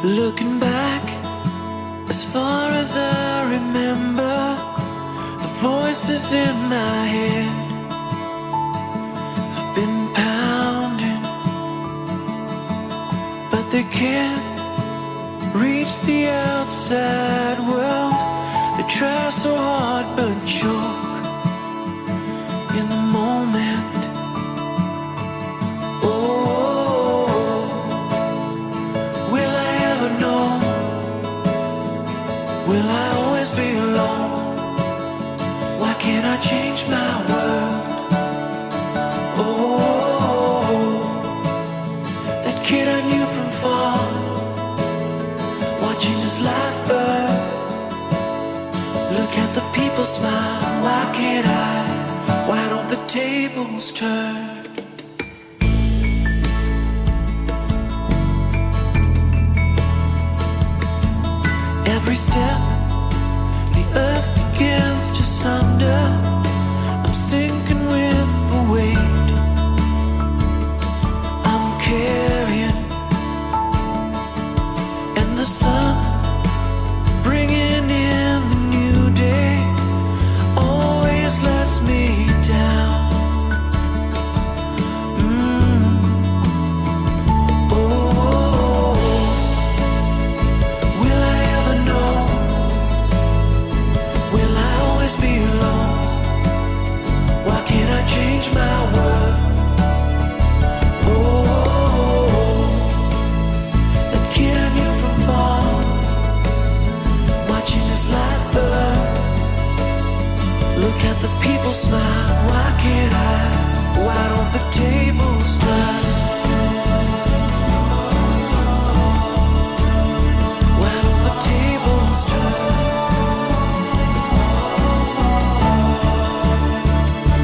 Looking back, as far as I remember, the voices in my head have been pounding, but they can't reach the outside world. They try so hard but choke in the moment. Oh, will I ever know? Will I always be alone? Why can't I change my world? Oh, that kid I knew from far, watching his life burn. Look at the people smile. Why can't I? Why don't the tables turn? Every step, the earth begins to sunder. I'm sinking with the weight I'm carrying, and the sun bringing in the new day always lets me down. Oh, will I ever know? Will I always be alone? Why can't I change my world? Oh, that kid I knew from far, watching his life burn. Look at the people smile. Why can't I? Why don't the tables turn? Why don't the tables turn?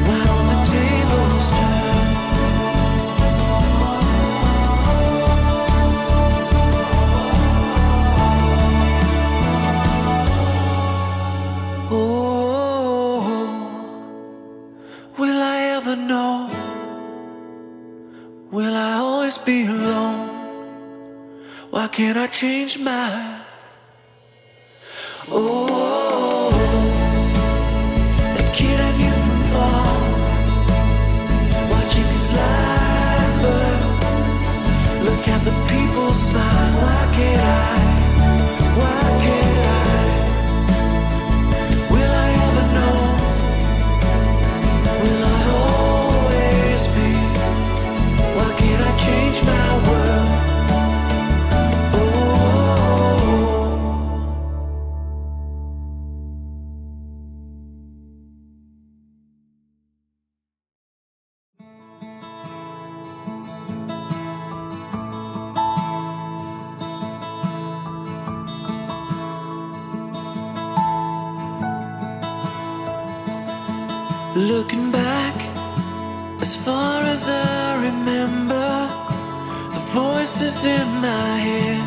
Why don't the tables turn? Oh, will I ever know? Will I always be alone? Why can't I change my? Oh, that kid I knew from far, watching his life burn. Look at the people smile. Why can't I? Why can't I? Will I ever know? Will I always be? Why can't I change my world? Oh, looking back, as far as I remember, the voices in my head